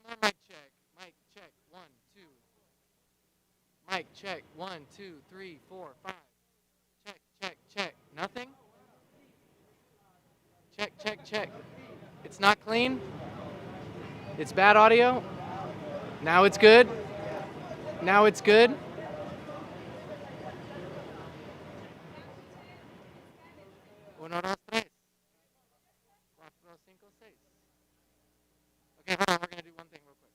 Mic check. Mic check. 1, 2. Mic check. 1, 2, 3, 4, 5. Check, check, check. Nothing? Check, check, check. It's not clean? It's bad audio? Now it's good? Now it's good? Uno, dos, tres. Cuatro, cinco, seis. Okay, hold on. We're going to do one thing real quick.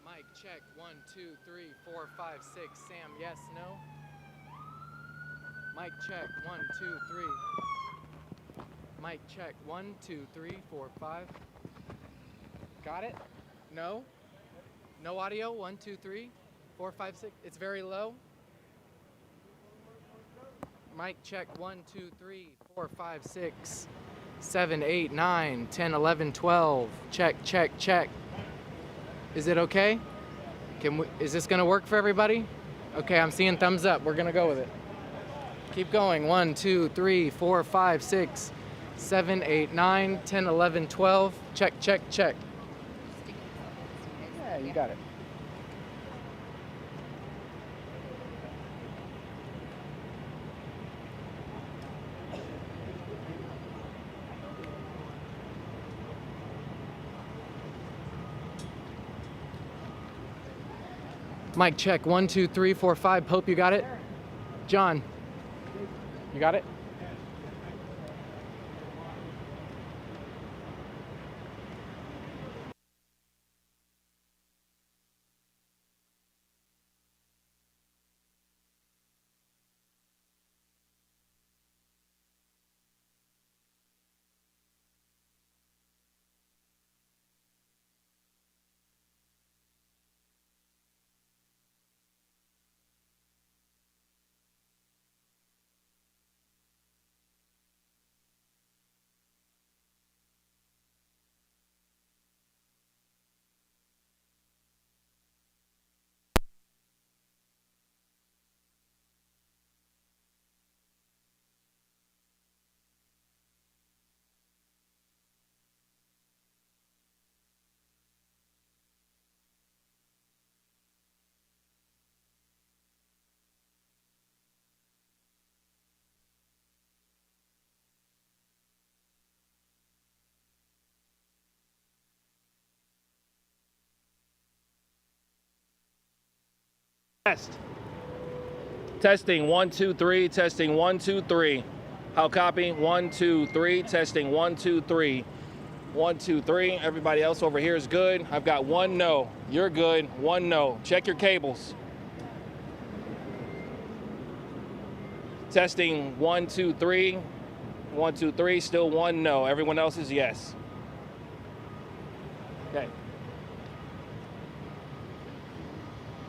Mic check. 1, 2, 3, 4, 5, 6. Sam, yes, no? Mic check. 1, 2, 3. Mic check. 1, 2, 3, 4, 5. Got it? No? No audio? 1, 2, 3, 4, 5, 6. It's very low. Mic check. 1, 2, 3, 4, 5, 6, 7, 8, 9, 10, 11, 12. Check, check, check. Is it okay? Is this gonna work for everybody? Okay, I'm seeing thumbs up. We're gonna go with it. Keep going. 1, 2, 3, 4, 5, 6, 7, 8, 9, 10, 11, 12. Check, check, check. Yeah, you got it. Mic check. 1, 2, 3, 4, 5. Pope, you got it? John, you got it? Test. Testing 1, 2, 3. Testing 1, 2, 3. How copy? 1, 2, 3. Testing 1, 2, 3. 1, 2, 3. Everybody else over here is good. I've got 1 no. You're good. 1 no. Check your cables. Testing 1, 2, 3. 1, 2, 3. Still 1 no. Everyone else is yes. Okay.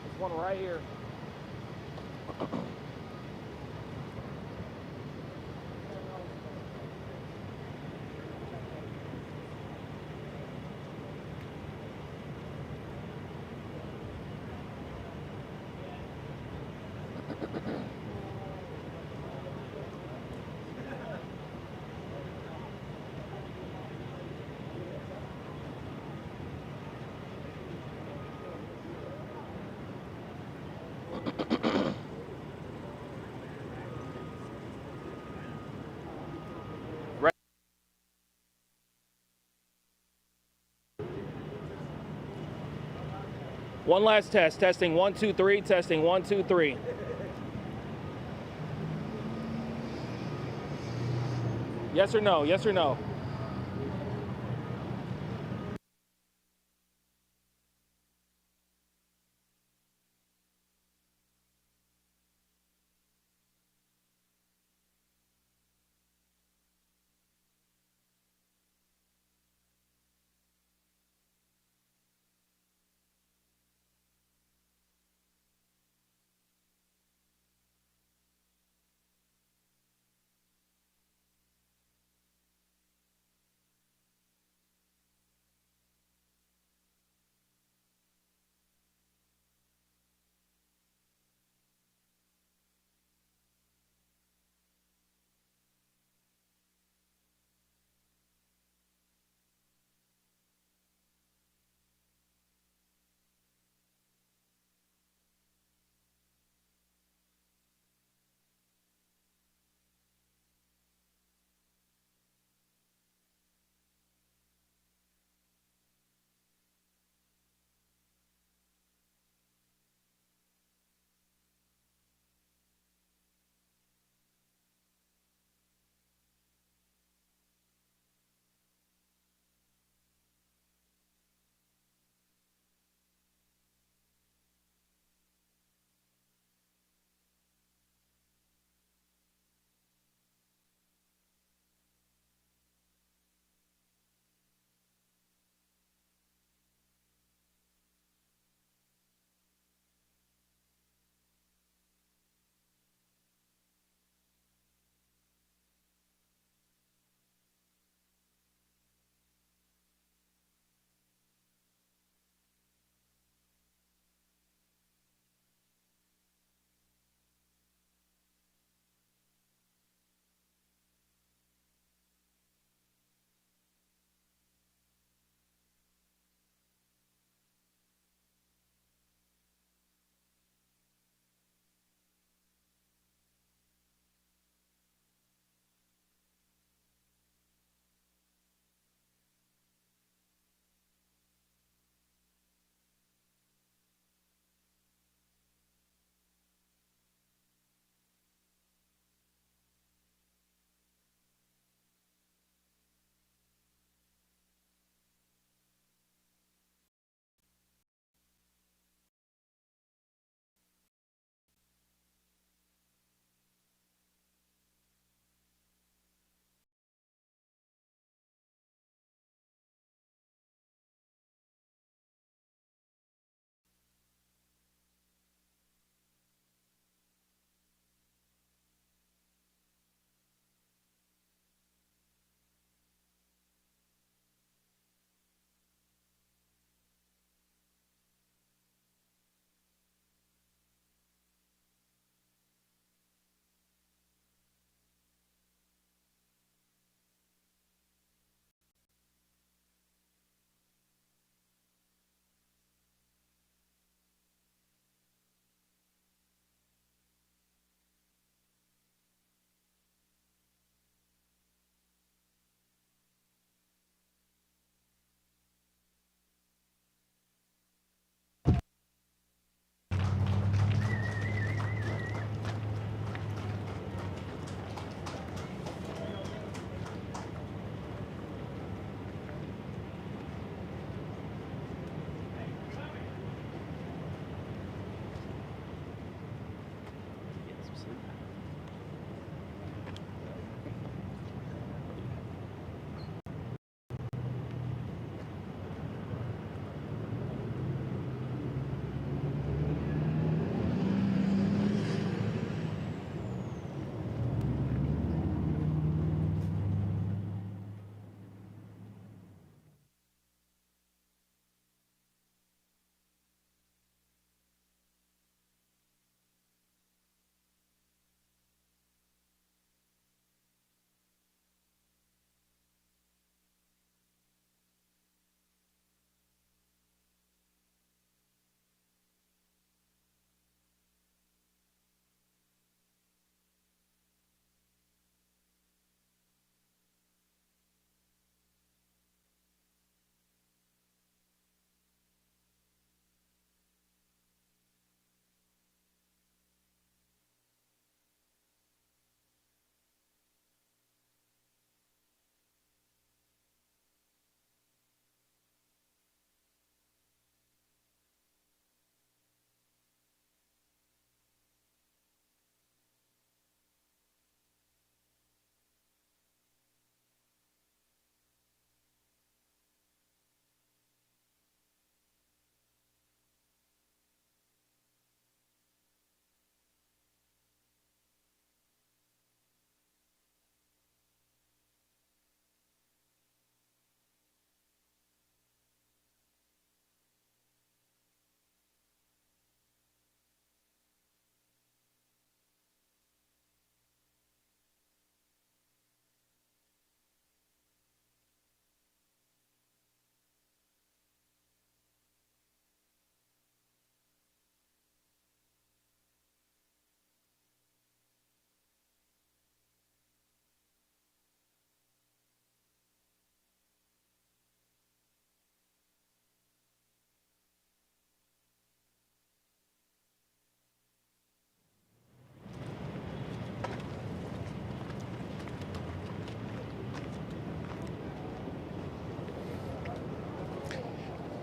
This one right here. One last test. Testing 1, 2, 3. Testing 1, 2, 3. Yes or no? Yes or no?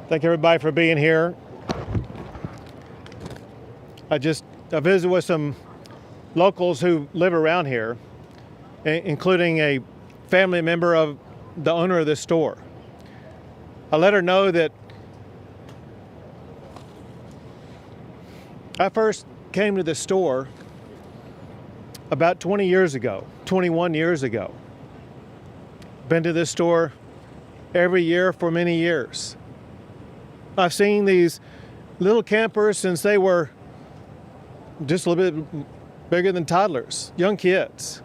Thank everybody for being here. I visited with some locals who live around here, including a family member of the owner of this store. I let her know that I first came to this store about 21 years ago. Been to this store every year for many years. I've seen these little campers since they were just a little bit bigger than toddlers, young kids.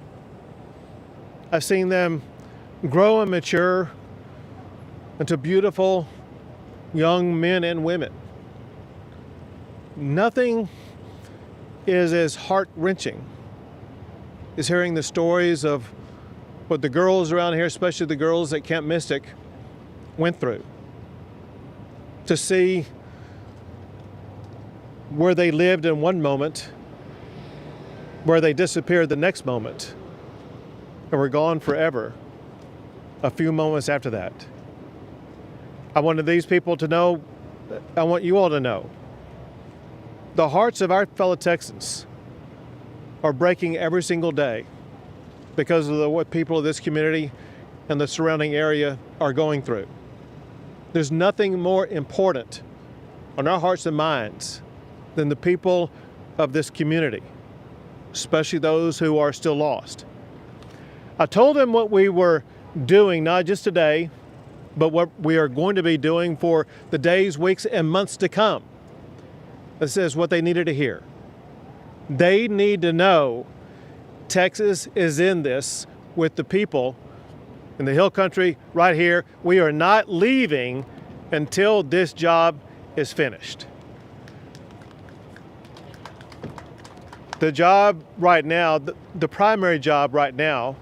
I've seen them grow and mature into beautiful young men and women. Nothing is as heart-wrenching as hearing the stories of what the girls around here, especially the girls at Camp Mystic, went through. To see where they lived in one moment, where they disappeared the next moment, and were gone forever a few moments after that. I wanted these people to know, I want you all to know, the hearts of our fellow Texans are breaking every single day because of what people of this community and the surrounding area are going through. There's nothing more important on our hearts and minds than the people of this community, especially those who are still lost. I told them what we were doing, not just today, but what we are going to be doing for the days, weeks, and months to come. This is what they needed to hear. They need to know Texas is in this with the people in the Hill Country right here. We are not leaving until this job is finished. The job right now, the primary job right now,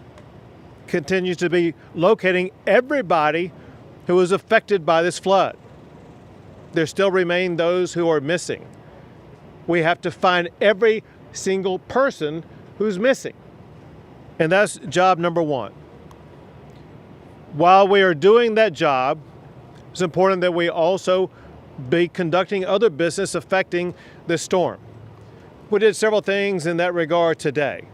continues to be locating everybody who was affected by this flood. There still remain those who are missing. We have to find every single person who's missing. And that's job number one. While we are doing that job, it's important that we also be conducting other business affecting this storm. We did several things in that regard today.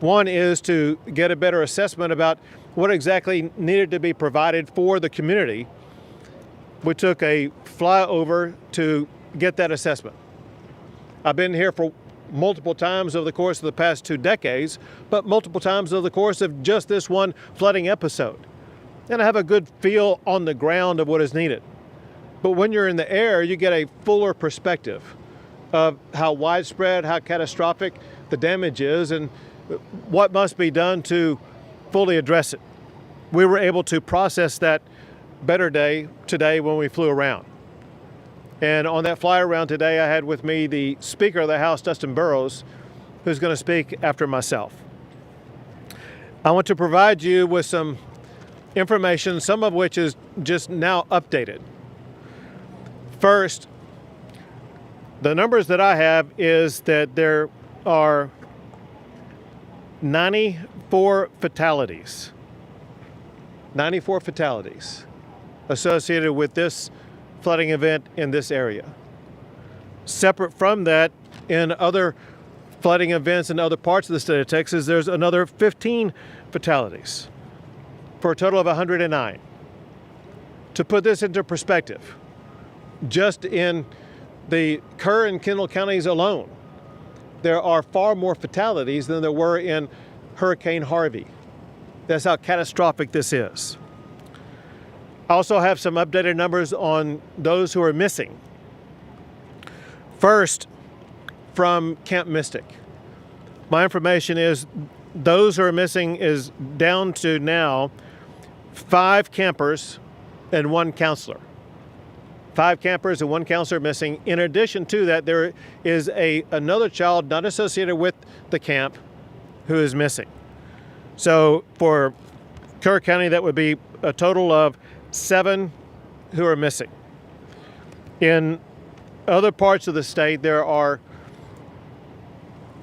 One is to get a better assessment about what exactly needed to be provided for the community. We took a flyover to get that assessment. I've been here for multiple times over the course of the past 2 decades, but multiple times over the course of just this one flooding episode. And I have a good feel on the ground of what is needed. But when you're in the air, you get a fuller perspective of how widespread, how catastrophic the damage is, and what must be done to fully address it. We were able to process that better today when we flew around. And on that fly around today, I had with me the Speaker of the House, Dustin Burrows, who's going to speak after myself. I want to provide you with some information, some of which is just now updated. First, the numbers that I have is that there are 94 fatalities. 94 fatalities associated with this flooding event in this area. Separate from that, in other flooding events in other parts of the state of Texas, there's another 15 fatalities for a total of 109. To put this into perspective, just in the Kerr and Kendall counties alone, there are far more fatalities than there were in Hurricane Harvey. That's how catastrophic this is. I also have some updated numbers on those who are missing. First, from Camp Mystic. My information is those who are missing is down to now 5 campers and 1 counselor. 5 campers and 1 counselor missing. In addition to that, there is another child not associated with the camp who is missing. So for Kerr County, that would be a total of 7 who are missing. In other parts of the state, there are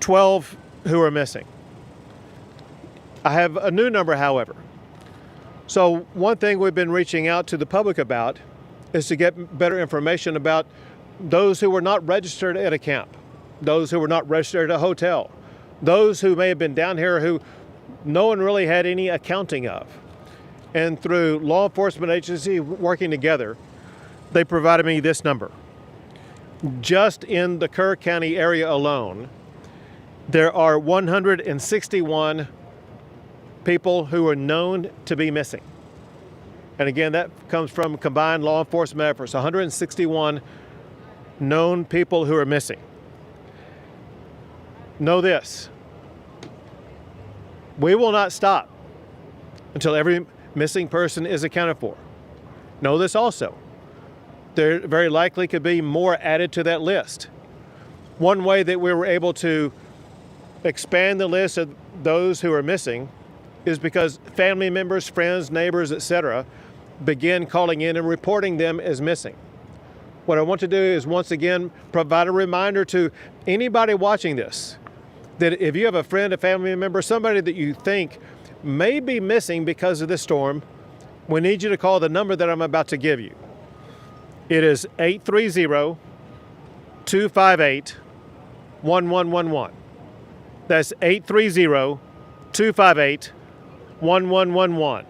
12 who are missing. I have a new number, however. So one thing we've been reaching out to the public about is to get better information about those who were not registered at a camp, those who were not registered at a hotel, those who may have been down here who no one really had any accounting of. And through law enforcement agency working together, they provided me this number. Just in the Kerr County area alone, there are 161 people who are known to be missing. And again, that comes from combined law enforcement efforts, 161 known people who are missing. Know this, we will not stop until every missing person is accounted for. Know this also, there very likely could be more added to that list. One way that we were able to expand the list of those who are missing is because family members, friends, neighbors, etc., begin calling in and reporting them as missing. What I want to do is once again provide a reminder to anybody watching this that if you have a friend, a family member, somebody that you think may be missing because of this storm, we need you to call the number that I'm about to give you. It is 830-258-1111. That's 830-258-1111.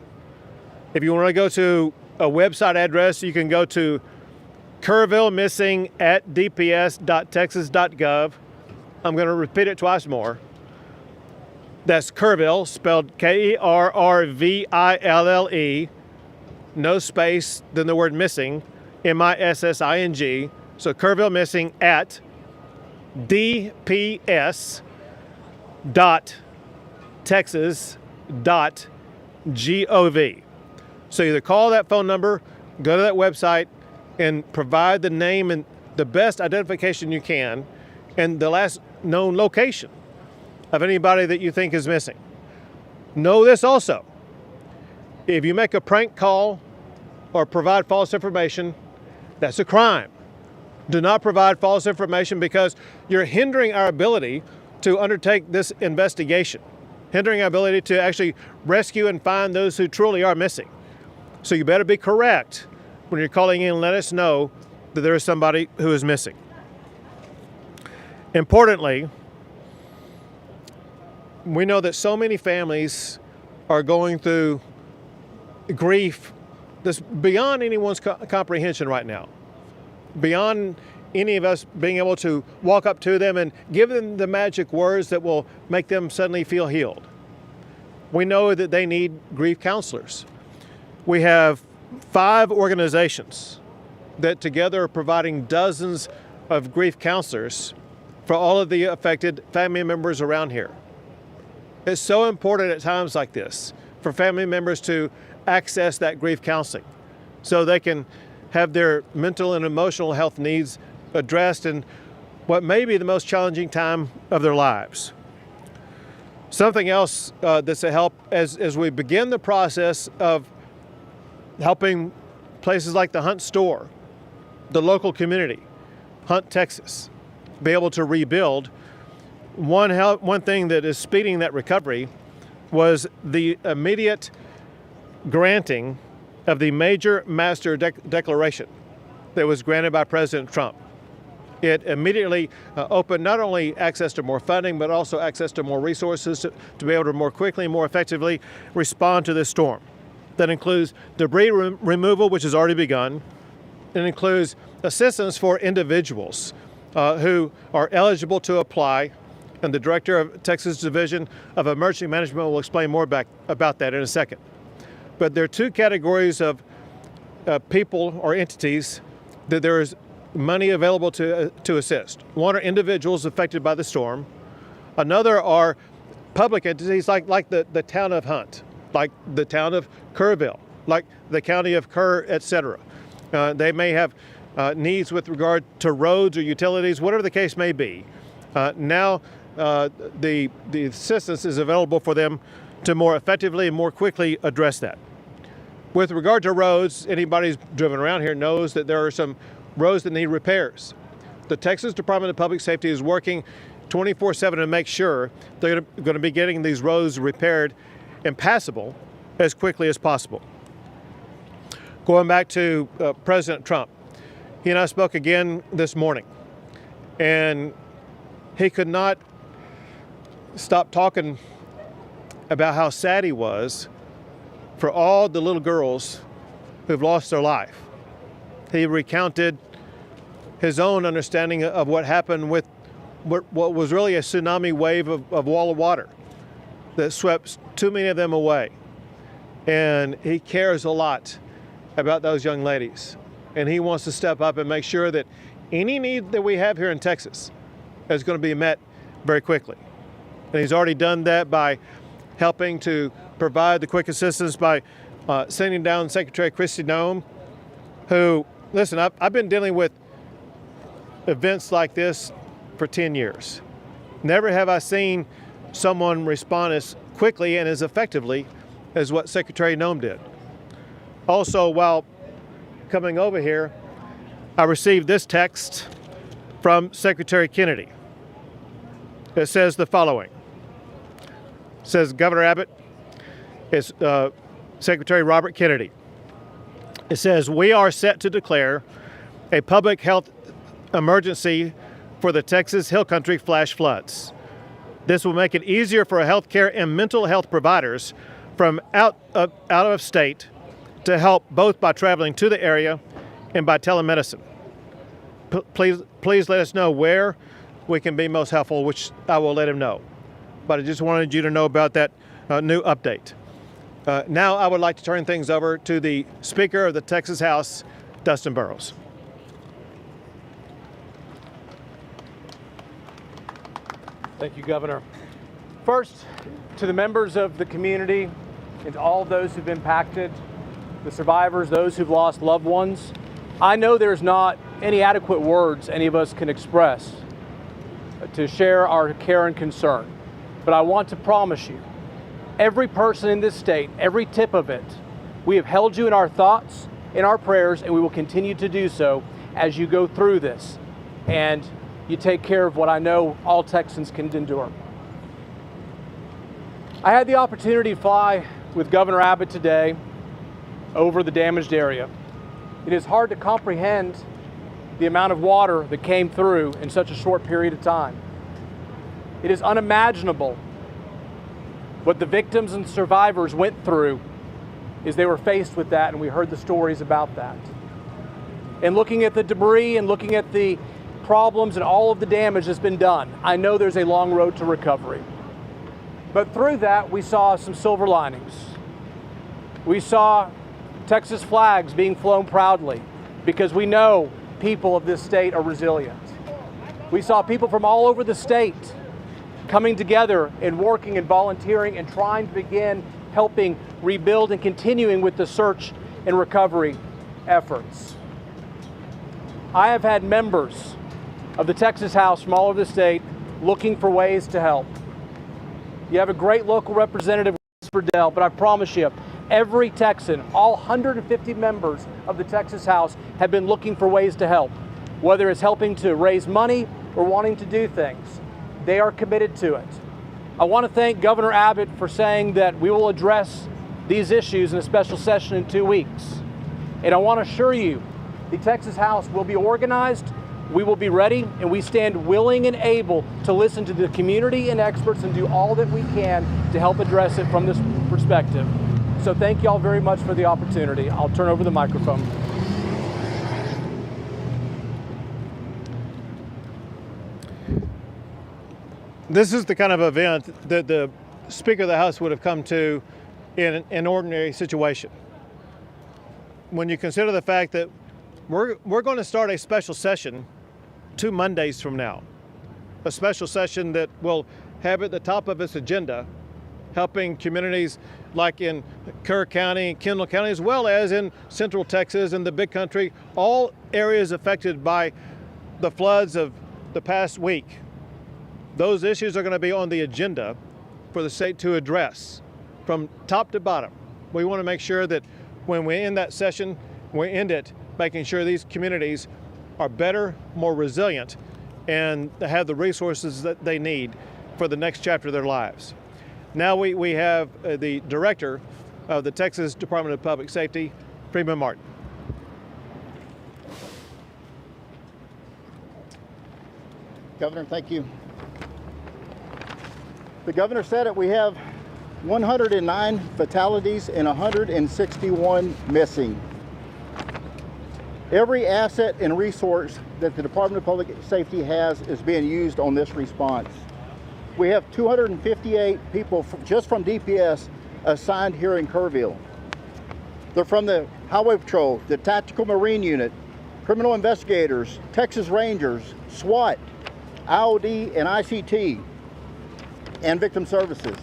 If you want to go to a website address, you can go to kerrvillemissing@dps.texas.gov. I'm going to repeat it twice more. That's Kerrville, spelled Kerrville, no space, then the word missing, MISSING. So Kerrville Missing at dps.texas.gov. So either call that phone number, go to that website, and provide the name and the best identification you can and the last known location of anybody that you think is missing. Know this also, if you make a prank call or provide false information, that's a crime. Do not provide false information because you're hindering our ability to undertake this investigation, hindering our ability to actually rescue and find those who truly are missing. So you better be correct when you're calling in and let us know that there is somebody who is missing. Importantly, we know that so many families are going through grief that's beyond anyone's comprehension right now, beyond any of us being able to walk up to them and give them the magic words that will make them suddenly feel healed. We know that they need grief counselors. We have 5 organizations that together are providing dozens of grief counselors for all of the affected family members around here. It's so important at times like this for family members to access that grief counseling so they can have their mental and emotional health needs addressed in what may be the most challenging time of their lives. Something else that's a help as we begin the process of helping places like the Hunt store, the local community, Hunt, Texas, be able to rebuild. One thing that is speeding that recovery was the immediate granting of the major master declaration that was granted by President Trump. It immediately opened not only access to more funding, but also access to more resources to be able to more quickly and more effectively respond to this storm. That includes debris removal, which has already begun. It includes assistance for individuals who are eligible to apply. And the director of Texas Division of Emergency Management will explain more about that in a second. But there are 2 categories of people or entities that there is money available to assist. One are individuals affected by the storm. Another are public entities like the town of Hunt, like the town of Kerrville, like the county of Kerr, etc. They may have needs with regard to roads or utilities, whatever the case may be. Now the assistance is available for them to more effectively and more quickly address that. With regard to roads, anybody who's driven around here knows that there are some roads that need repairs. The Texas Department of Public Safety is working 24/7 to make sure they're going to be getting these roads repaired and passable as quickly as possible. Going back to President Trump, he and I spoke again this morning, and he could not stop talking about how sad he was for all the little girls who've lost their life. He recounted his own understanding of what happened with what was really a tsunami wave of wall of water that swept too many of them away. And he cares a lot about those young ladies. And he wants to step up and make sure that any need that we have here in Texas is going to be met very quickly. And he's already done that by helping to provide the quick assistance by sending down Secretary Kristi Noem, who, listen, I've been dealing with events like this for 10 years. Never have I seen someone respond as quickly and as effectively as what Secretary Noem did. Also, while coming over here, I received this text from Secretary Kennedy. It says the following. It says, Governor Abbott, it's Secretary Robert Kennedy. It says, we are set to declare a public health emergency for the Texas Hill Country flash floods. This will make it easier for healthcare and mental health providers from out of state to help both by traveling to the area and by telemedicine. Please let us know where we can be most helpful, which I will let him know. But I just wanted you to know about that new update. Now I would like to turn things over to the Speaker of the Texas House, Dustin Burrows. Thank you, Governor. First, to the members of the community and to all those who've been impacted, the survivors, those who've lost loved ones, I know there's not any adequate words any of us can express to share our care and concern. But I want to promise you, every person in this state, every tip of it, we have held you in our thoughts, in our prayers, and we will continue to do so as you go through this. And you take care of what I know all Texans can endure. I had the opportunity to fly with Governor Abbott today over the damaged area. It is hard to comprehend the amount of water that came through in such a short period of time. It is unimaginable what the victims and survivors went through as they were faced with that, and we heard the stories about that. And looking at the debris and looking at the problems and all of the damage that's been done, I know there's a long road to recovery. But through that, we saw some silver linings. We saw Texas flags being flown proudly because we know people of this state are resilient. We saw people from all over the state coming together and working and volunteering and trying to begin helping rebuild and continuing with the search and recovery efforts. I have had members of the Texas House from all over the state looking for ways to help. You have a great local representative, Dell, but I promise you, every Texan, all 150 members of the Texas House have been looking for ways to help, whether it's helping to raise money or wanting to do things. They are committed to it. I want to thank Governor Abbott for saying that we will address these issues in a special session in 2 weeks. And I want to assure you, the Texas House will be organized, we will be ready, and we stand willing and able to listen to the community and experts and do all that we can to help address it from this perspective. So thank you all very much for the opportunity. I'll turn over the microphone. This is the kind of event that the Speaker of the House would have come to in an ordinary situation. When you consider the fact that we're going to start a special session 2 Mondays from now, a special session that will have at the top of its agenda helping communities like in Kerr County, Kendall County, as well as in Central Texas and the Big Country, all areas affected by the floods of the past week. Those issues are going to be on the agenda for the state to address from top to bottom. We want to make sure that when we end that session, we end it making sure these communities are better, more resilient, and have the resources that they need for the next chapter of their lives. Now we have the director of the Texas Department of Public Safety, Freeman Martin. Governor, thank you. The governor said it. We have 109 fatalities and 161 missing. Every asset and resource that the Department of Public Safety has is being used on this response. We have 258 people just from DPS assigned here in Kerrville. They're from the Highway Patrol, the Tactical Marine Unit, Criminal Investigators, Texas Rangers, SWAT, IOD and ICT, and Victim Services.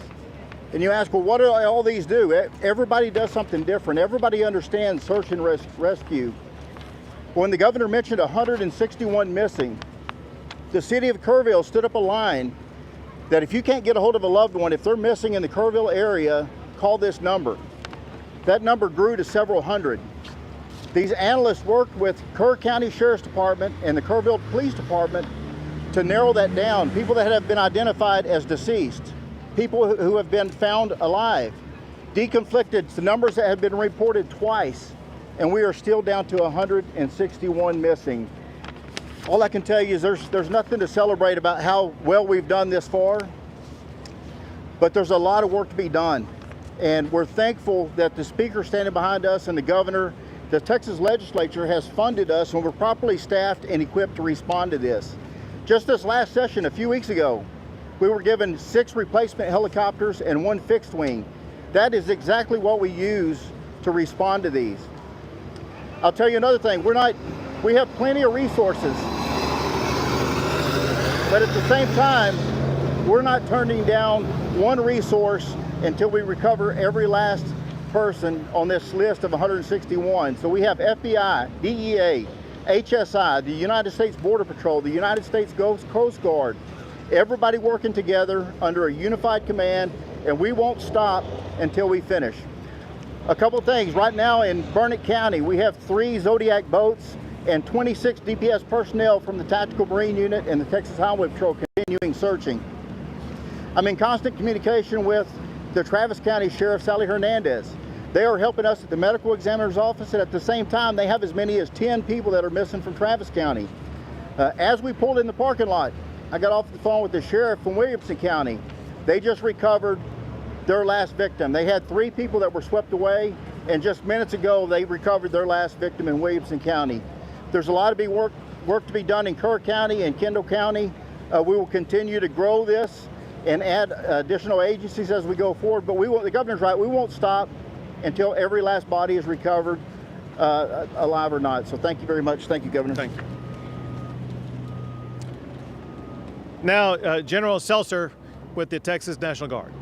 And you ask, well, what do all these do? Everybody does something different. Everybody understands search and rescue. When the governor mentioned 161 missing, the city of Kerrville stood up a line that if you can't get a hold of a loved one, if they're missing in the Kerrville area, call this number. That number grew to several hundred. These analysts worked with Kerr County Sheriff's Department and the Kerrville Police Department to narrow that down. People that have been identified as deceased, people who have been found alive, deconflicted, the numbers that have been reported twice, and we are still down to 161 missing. All I can tell you is there's nothing to celebrate about how well we've done this far, but there's a lot of work to be done. And we're thankful that the speaker standing behind us and the governor, the Texas legislature has funded us and we're properly staffed and equipped to respond to this. Just this last session, a few weeks ago, we were given 6 replacement helicopters and 1 fixed wing. That is exactly what we use to respond to these. I'll tell you another thing, we have plenty of resources, but at the same time, we're not turning down one resource until we recover every last person on this list of 161. So we have FBI, DEA, HSI, the United States Border Patrol, the United States Coast Guard, everybody working together under a unified command, and we won't stop until we finish. A couple of things. Right now in Burnet County, we have 3 Zodiac boats and 26 DPS personnel from the Tactical Marine Unit and the Texas Highway Patrol continuing searching. I'm in constant communication with the Travis County Sheriff, Sally Hernandez. They are helping us at the medical examiner's office, and at the same time, they have as many as 10 people that are missing from Travis County. As we pulled in the parking lot, I got off the phone with the sheriff from Williamson County. They just recovered their last victim. They had 3 people that were swept away, and just minutes ago they recovered their last victim in Williamson County. There's a lot of work to be done in Kerr County and Kendall County. We will continue to grow this and add additional agencies as we go forward, but the governor's right, we won't stop until every last body is recovered, alive or not. So thank you very much. Thank you, Governor. Thank you. Now, General Seltzer with the Texas National Guard.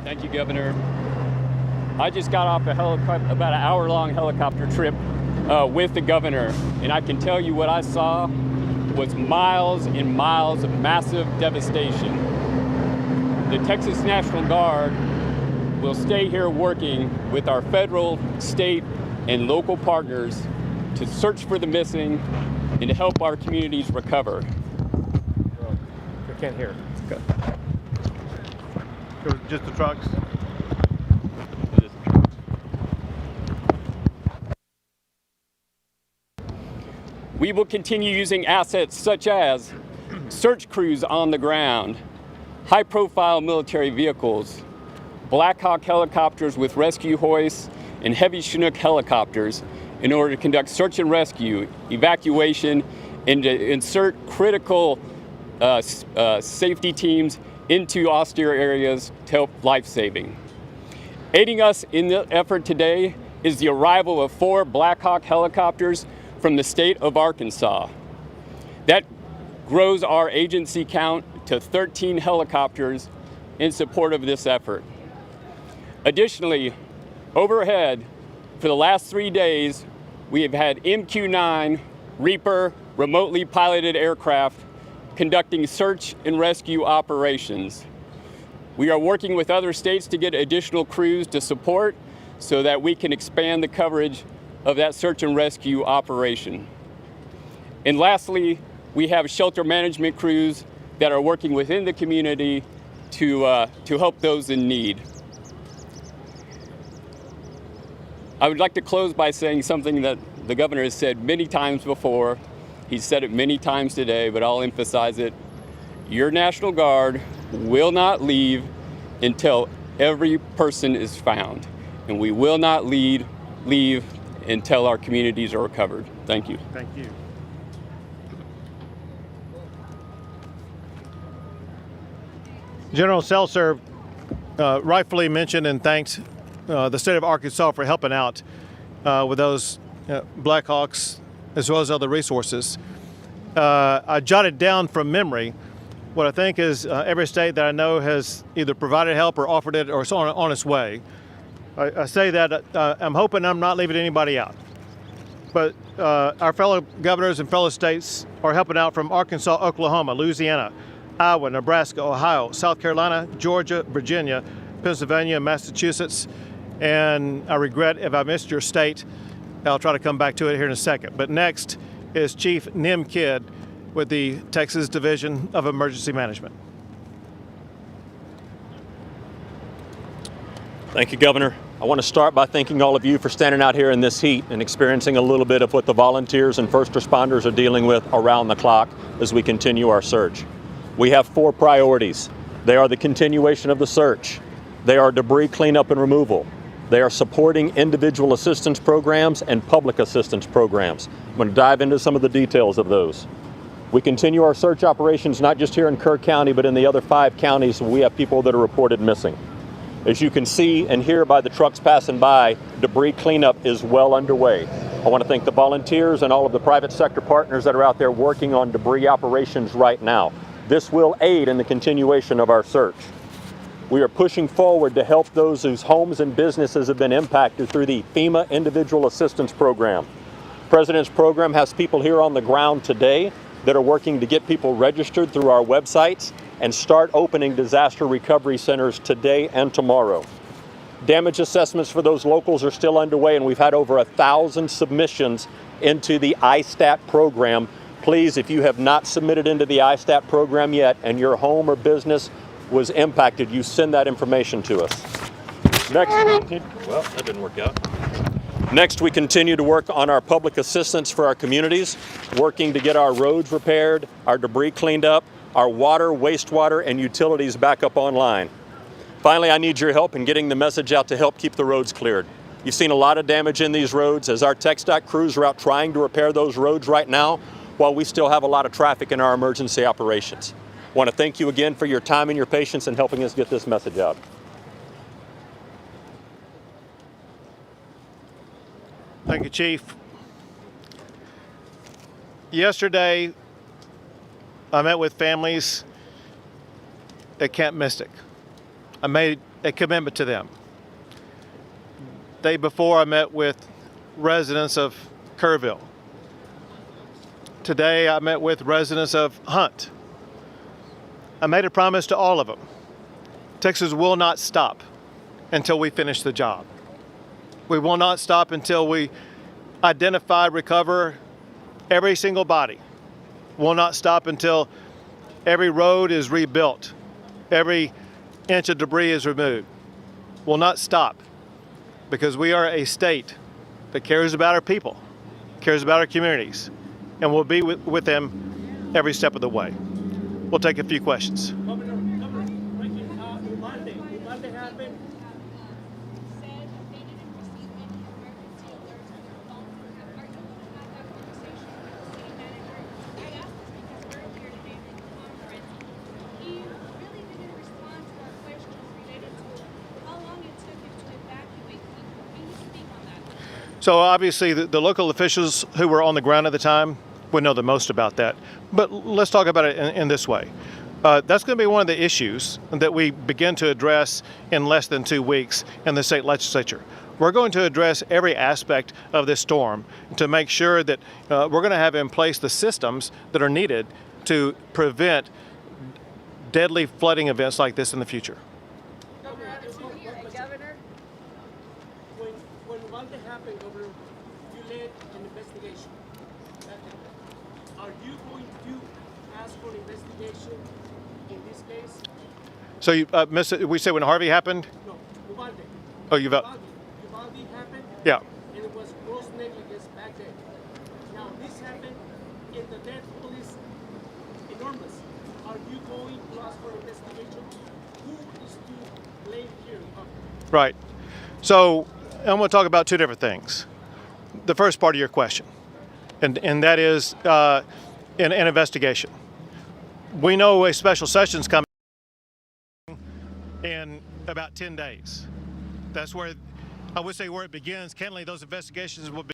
Thank you, Governor. I just got off about an hour-long helicopter trip with the governor, and I can tell you what I saw was miles and miles of massive devastation. The Texas National Guard will stay here working with our federal, state, and local partners to search for the missing and to help our communities recover. I can't hear. Okay. Just the trucks? We will continue using assets such as search crews on the ground, high-profile military vehicles, Black Hawk helicopters with rescue hoists, and heavy Chinook helicopters in order to conduct search and rescue, evacuation, and to insert critical safety teams into austere areas to help life-saving. Aiding us in the effort today is the arrival of 4 Black Hawk helicopters from the state of Arkansas. That grows our agency count to 13 helicopters in support of this effort. Additionally, overhead, for the last 3 days, we have had MQ-9 Reaper remotely piloted aircraft conducting search and rescue operations. We are working with other states to get additional crews to support so that we can expand the coverage of that search and rescue operation. And lastly, we have shelter management crews that are working within the community to help those in need. I would like to close by saying something that the governor has said many times before, He said it many times today, but I'll emphasize it. Your National Guard will not leave until every person is found. And we will not leave until our communities are recovered. Thank you. Thank you. General Seltzer rightfully mentioned and thanked the state of Arkansas for helping out with those Blackhawks as well as other resources. I jotted down from memory what I think is every state that I know has either provided help or offered it or is on its way. I say that I'm hoping I'm not leaving anybody out. But our fellow governors and fellow states are helping out from Arkansas, Oklahoma, Louisiana, Iowa, Nebraska, Ohio, South Carolina, Georgia, Virginia, Pennsylvania, Massachusetts, and I regret if I missed your state. I'll try to come back to it here in a second. But next is Chief Nim Kidd with the Texas Division of Emergency Management. Thank you, Governor. I want to start by thanking all of you for standing out here in this heat and experiencing a little bit of what the volunteers and first responders are dealing with around the clock as we continue our search. We have 4 priorities. They are the continuation of the search. They are debris cleanup and removal. They are supporting individual assistance programs and public assistance programs. I'm going to dive into some of the details of those. We continue our search operations not just here in Kerr County, but in the other 5 counties where we have people that are reported missing. As you can see and hear by the trucks passing by, debris cleanup is well underway. I want to thank the volunteers and all of the private sector partners that are out there working on debris operations right now. This will aid in the continuation of our search. We are pushing forward to help those whose homes and businesses have been impacted through the FEMA Individual Assistance Program. President's program has people here on the ground today that are working to get people registered through our websites and start opening disaster recovery centers today and tomorrow. Damage assessments for those locals are still underway, and we've had over 1,000 submissions into the ISTAT program. Please, if you have not submitted into the ISTAT program yet and your home or business was impacted, you send that information to us. Well, that didn't work out. Next, we continue to work on our public assistance for our communities, working to get our roads repaired, our debris cleaned up, our water, wastewater, and utilities back up online. Finally, I need your help in getting the message out to help keep the roads cleared. You've seen a lot of damage in these roads as our TxDOT crews are out trying to repair those roads right now, while we still have a lot of traffic in our emergency operations. I want to thank you again for your time and your patience in helping us get this message out. Thank you, Chief. Yesterday, I met with families at Camp Mystic. I made a commitment to them. The day before, I met with residents of Kerrville. Today, I met with residents of Hunt. I made a promise to all of them. Texas will not stop until we finish the job. We will not stop until we identify, recover every single body. We'll not stop until every road is rebuilt, every inch of debris is removed. We'll not stop because we are a state that cares about our people, cares about our communities, and we'll be with them every step of the way. We'll take a few questions. Governor, Monday happened. Said they didn't receive any emergency alerts on their phone. Are you going to have that conversation with the city manager? I asked this because earlier today in the conference, he really didn't respond to our questions related to how long it took him to evacuate people. Can you speak on that? So obviously the local officials who were on the ground at the time would know the most about that. But let's talk about it in this way. That's going to be one of the issues that we begin to address in less than 2 weeks in the state legislature. We're going to address every aspect of this storm to make sure that we're going to have in place the systems that are needed to prevent deadly flooding events like this in the future. Governor, When Monday happened, Governor, you led an investigation. Are you going to ask for investigation in this case? So we said when Harvey happened? No, Uvalde. Oh, Uvalde happened. Yeah. And it was gross negligence back then. Now this happened. and the death toll is enormous. Are you going to ask for investigation? Who is to blame here? Right. So I'm going to talk about two different things. The first part of your question, and that is an investigation. We know a special session's coming in about 10 days. That's where, I would say, where it begins. Candidly, those investigations will be